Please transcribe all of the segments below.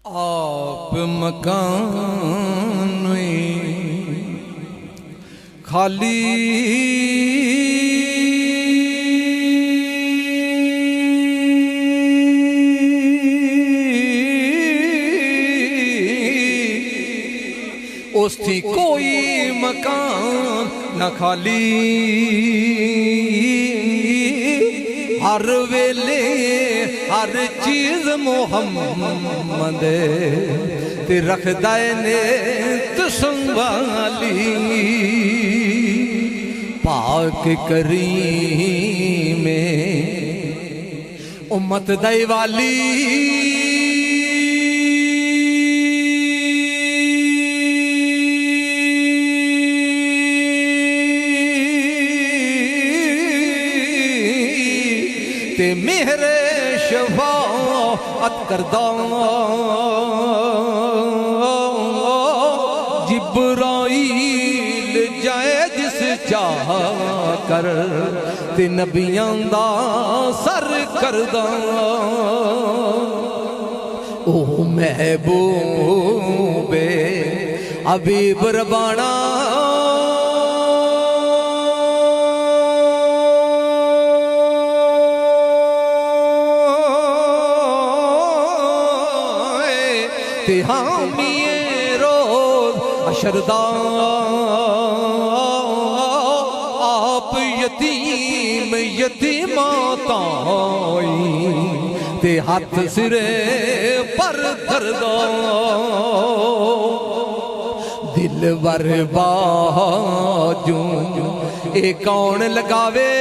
आप मकान खाली उस थी कोई मकान न खाली। हर वेले हर चीज मोहम्मद ते रखदा ने तो संभाली। पाक करीम उम्मत दई वाली ते मेरे शफाअत करदा जिब्राइल जाए जिस चाह कर ते नबियां दा सर करदा। ओ महबूबे हबीब रबाना हामिए रोज अशरदा। आप यतीम यतीमाताई ते हाथ सिरे पर धरदा। दिल वर बाजू ए कौन लगावे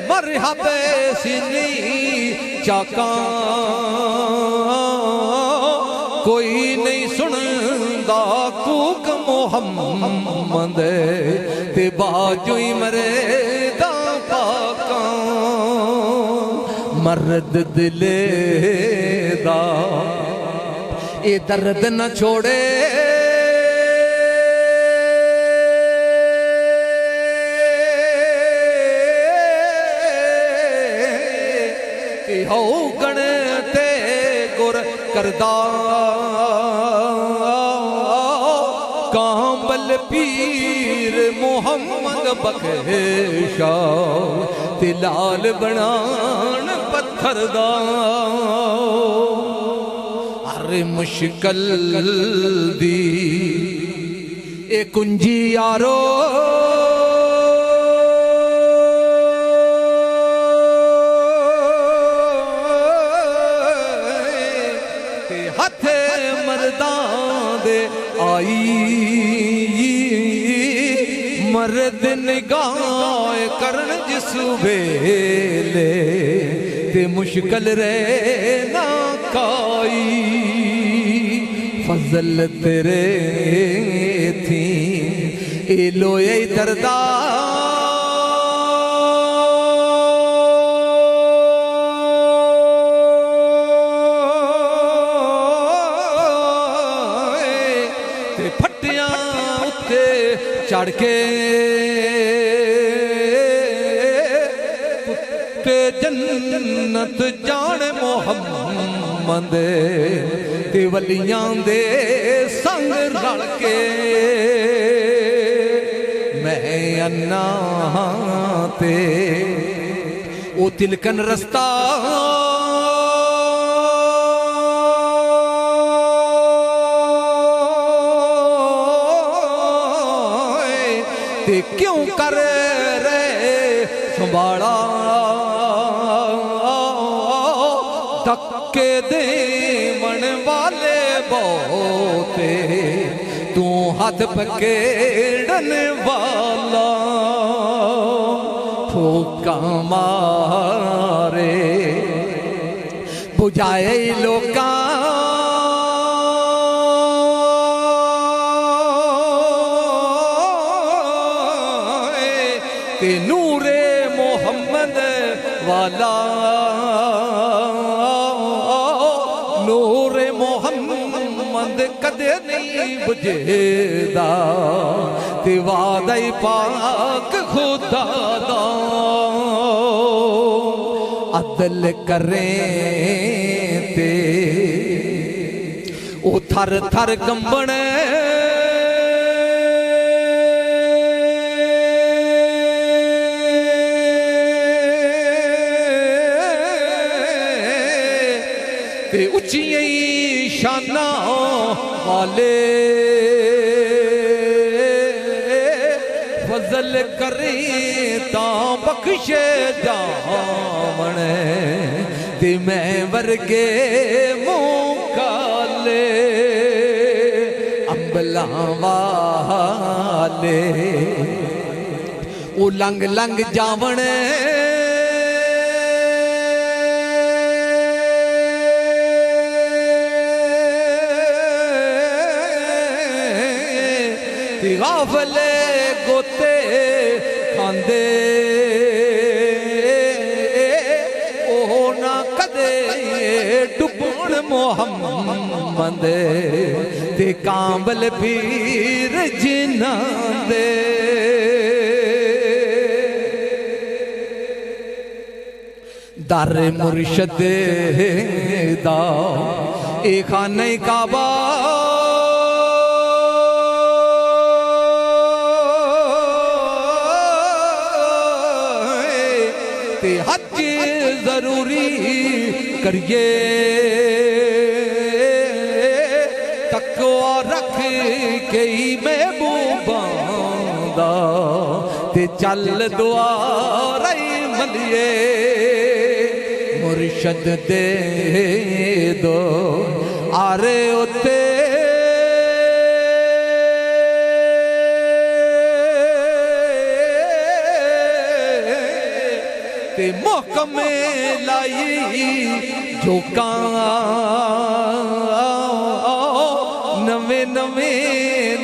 मरहबे सिनी चाका कोई नहीं सुनदा कूक मोहम्मद ते बाजू ही मरे दा पाका। मर्द दिले दा ये दर्द न छोड़े हो गणते गुर करदा। कांबल पीर मोहम्मद बख्शा ते लाल बनान पत्थर दा। अरे मुश्किल दी ए कुंजी यारो आई। मर्द निगाह करन जिस वेले ते मुश्किल रे ना काई। फजल तेरे थी ए लोए दरदा चढ़ के ते जन्नत जाने मोहम्मद ते वलियां दे संग रल के। मैं अन्ना ते ओ तिलकन रस्ता ते क्यों कर रे संभाला। धक्के देवन वाले बहुते तू हाथ पकेड़न वाला। ठोका मारे बुझाए लोका नूरे मोहम्मद वाला। नूरे मोहम्मद होंद कदे नहीं बुझेदा ते वादा ही पाक खुदा दा अदल करें ते ओ थर थर कंबने उचियां शाना वाले फजल करे ता बख्शे जावण ते मैं वर्गे मुकाले अंबला वाले ओ लंग लंग जावण गाफले गोते खांदे ओह ना कदे डुबण मोहम्मद ते कांबल पीर जिन्ना दे दर मुर्शद दा ए खाने काबा हज जरूरी करिए तकवा रख के महबूबा ते चल दुआ रही मलिए मुर्शद दे दो आरे उते ते मोहकमे लाई जोका नवे नवे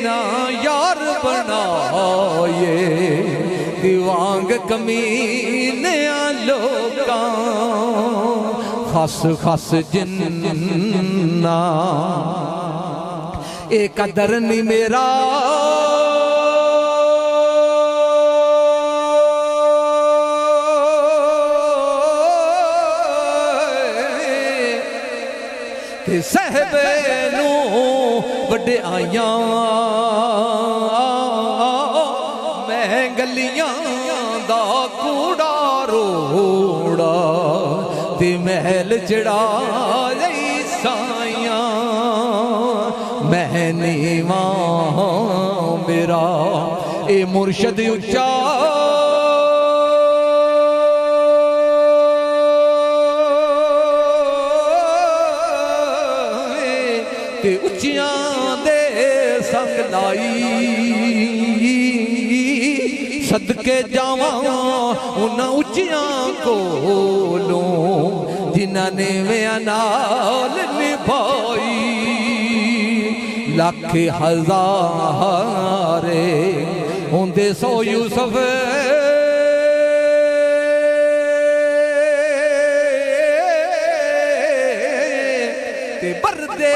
ना यार बनाए दीवांग कमीने लोका खस खस जिन्ना ए कदर नहीं मेरा सहबे नू बड़े आया मैं गलियां दा कूड़ा रोड़ा ते महल चढ़ा रही साइया मैं नीवा मेरा ए मुर्शद उच्चा ते उच्चियां दे संग लाई सदके जावां उन्हां उच्चियां कोलों जिन्हां ने मेरा नाल निभाई लख हजारे होंदे सौ यूसुफ ते बरदे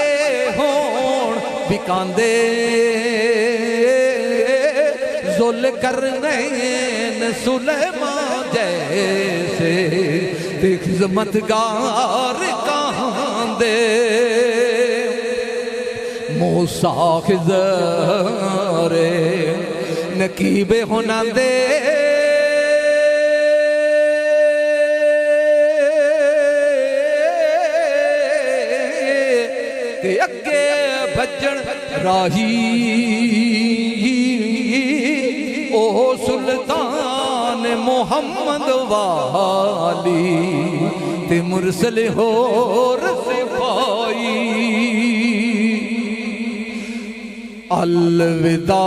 होण बिकांदे जुल करने सुलेमान जैसे ते खिदमतगार कहांदे मूसा खिज़रे नकीबे होनांदे ते अगे भजन राही ओ सुल्तान मोहम्मद वाली ते मुरसल होर सिपाही अलविदा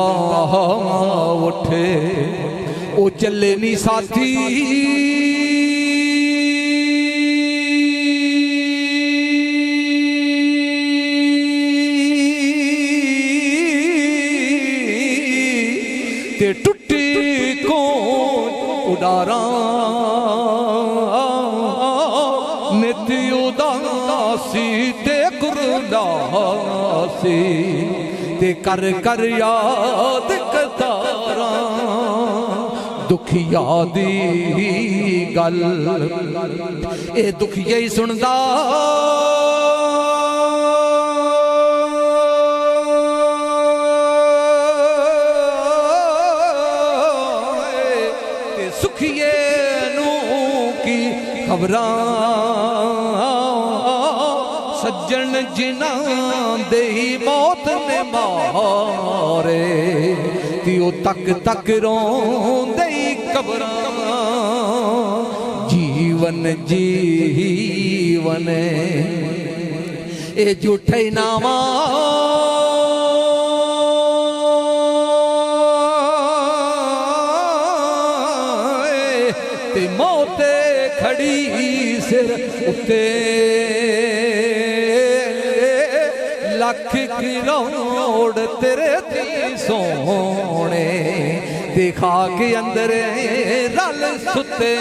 उठे ओ चले नी साथी ते टुटी को उडारा नित्य उदासी ते कुर्बानी वेंदा सी ते कर कर याद कतारा दुखिया दी गल ए दुखिया ही सुनदा सुखिए नू की खबरां सज्जन जिन्हां दे मौत ने मारे तिओ तक तक रोंदे कबरां जीवन जीवन ए झूठे नामा मौते खड़ी सिर उत्ते लख करोड़ तेरे ती सोने दिखा के अंदर रल सुते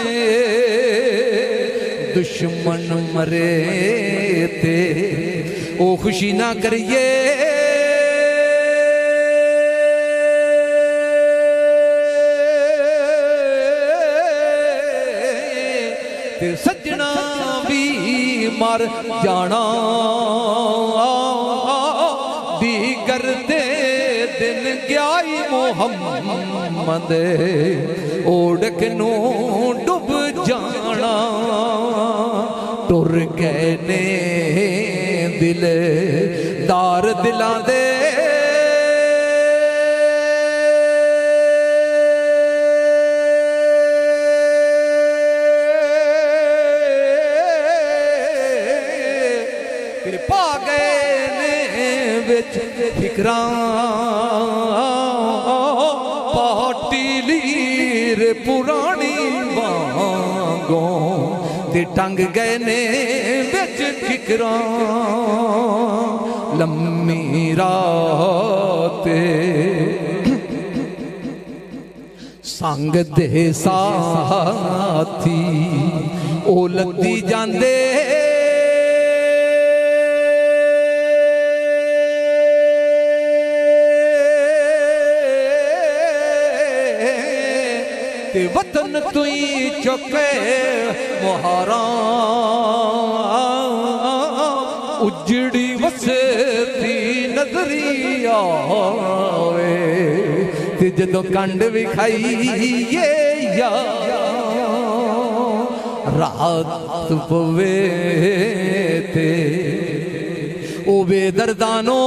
दुश्मन मरे ते ओ खुशी ना करिए ते सजना भी मर जाना दीगर दे दिन ग्याई मोहम्मद ओढ़क नू डुब जाना टुर गए ने दिल दार दिलां दे पा गए ने विच फिकरां पाटी लीर पुरानी वांगों ते टंग गए ने विच फिकरां लम्मी रात संग दे साथी ओ लद्दी जांदे वतन तुई चुके मुहारा उजड़ी वसती नजरी आवे ते जदों कंड विखाईए या रात पवे ते ओ बेदर्दानो